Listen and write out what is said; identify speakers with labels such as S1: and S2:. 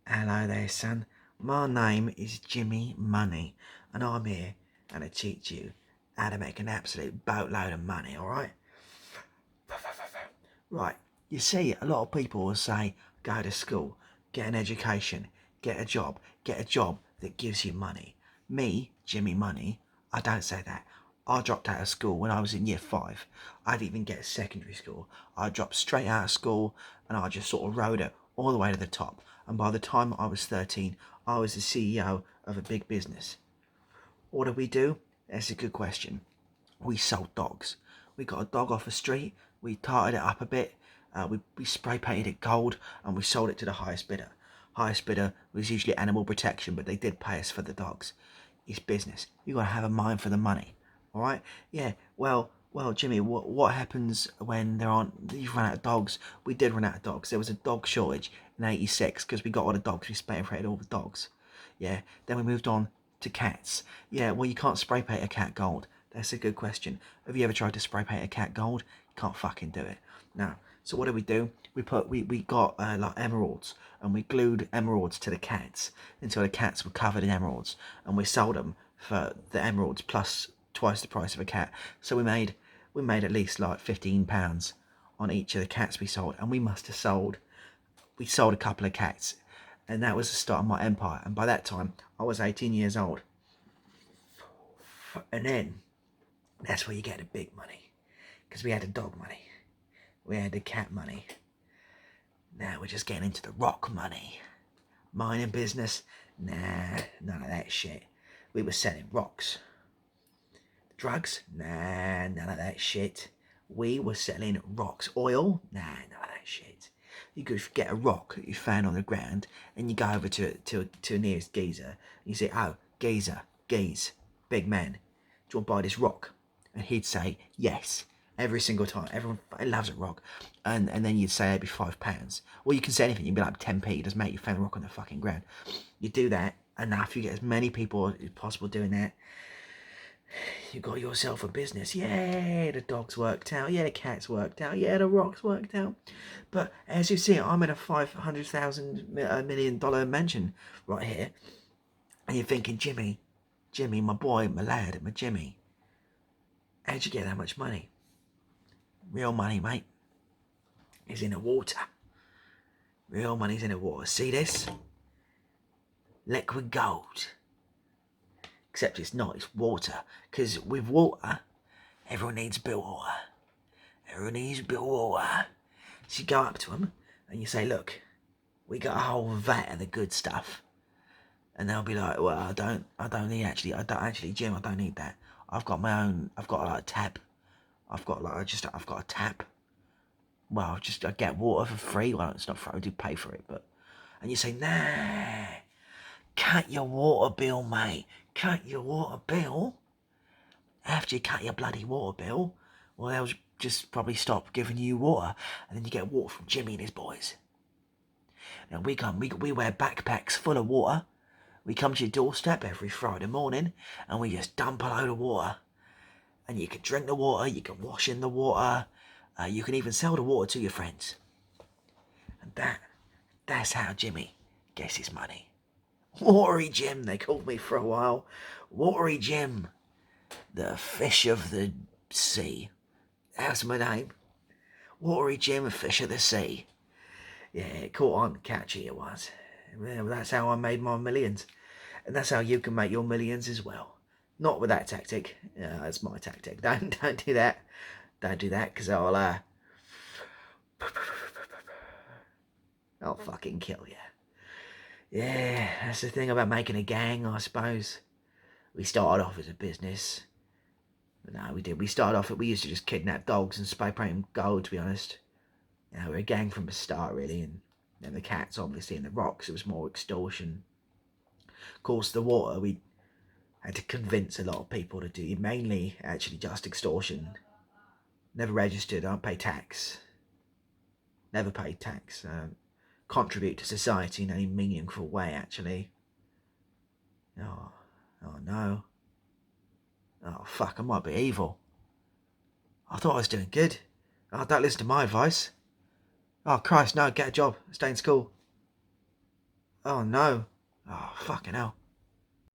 S1: Hello there, son. My name is Jimmy Money, and I'm here and I teach you how to make an absolute boatload of money, alright? Right, you see, a lot of people will say, go to school, get an education, get a job that gives you money. Me, Jimmy Money, I don't say that. I dropped out of school when I was in year 5. I didn't even get secondary school. I dropped straight out of school and I just sort of rode it all the way to the top. And by the time I was 13, I was the CEO of a big business. What did we do? That's a good question. We sold dogs. We got a dog off the street, we tarted it up a bit, we spray painted it gold, and we sold it to the highest bidder. Highest bidder was usually animal protection, but they did pay us for the dogs. It's business. You gotta have a mind for the money. Alright? Yeah, well, Jimmy, what happens when you've run out of dogs? We did run out of dogs. There was a dog shortage in '86 because we got all the dogs, we spray painted all the dogs. Yeah, then we moved on to cats. Yeah, well, you can't spray paint a cat gold. That's a good question. Have you ever tried to spray paint a cat gold? You can't fucking do it. No. So what do? We got like emeralds, and we glued emeralds to the cats until the cats were covered in emeralds, and we sold them for the emeralds plus twice the price of a cat. So we made at least like £15 on each of the cats we sold, and we sold a couple of cats, and that was the start of my empire. And by that time I was 18 years old. And then that's where you get the big money, because we had the dog money, we had the cat money. Now we're just getting into the rock money. Mining business, nah, none of that shit. We were selling rocks. Drugs, nah, none of that shit. We were selling rocks. Oil, nah, none of that shit. You could get a rock that you found on the ground, and you go over to a nearest geezer, and you say, oh, geezer, big man, do you want to buy this rock? And he'd say yes every single time. Everyone loves a rock. And then you'd say it'd be £5. Well, you can say anything. You'd be like 10p. Doesn't matter. You found a rock on the fucking ground. You do that enough. You get as many people as possible doing that. You got yourself a business. Yeah, the dog's worked out. Yeah, the cat's worked out. Yeah, the rock's worked out. But as you see, I'm in a $500,000 million mansion right here. And you're thinking, Jimmy, my boy, my lad, my Jimmy, how'd you get that much money? Real money, mate, is in the water. Real money's in the water. See this? Liquid gold. Except it's not, it's water. Because with water, everyone needs bill water. Everyone needs bill water. So you go up to them and you say, look, we got a whole vat of the good stuff. And they'll be like, well, I don't actually, Jim, I don't need that. I've got my own, I've got like a tap. I've got a tap. Well, I get water for free. Well, it's not free, I do pay for it, but. And you say, nah, cut your water bill, mate. Cut your water bill. After you cut your bloody water bill, well, they'll just probably stop giving you water. And then you get water from Jimmy and his boys. Now we wear backpacks full of water. We come to your doorstep every Friday morning and we just dump a load of water. And you can drink the water, you can wash in the water, you can even sell the water to your friends. And that's how Jimmy gets his money. Watery Jim, they called me for a while. Watery Jim, the fish of the sea. That's my name. Watery Jim, fish of the sea. Yeah, caught on catchy it was. Well, that's how I made my millions. And that's how you can make your millions as well. Not with that tactic. Yeah, that's my tactic. Don't do that. Don't do that, because I'll fucking kill you. Yeah, that's the thing about making a gang, I suppose. We started off as a business. No, we did. We started off, we used to just kidnap dogs and spray paint them gold, to be honest. You know, we're a gang from the start, really. And then the cats, obviously, and the rocks, it was more extortion. Of course, the water, we had to convince a lot of people to do, mainly actually just extortion. Never registered, don't pay tax. Never paid tax. Contribute to society in any meaningful way, actually. Oh no. Oh fuck, I might be evil. I thought I was doing good. Oh, don't listen to my advice. Oh Christ, no, get a job, stay in school. Oh no. Oh, fucking hell.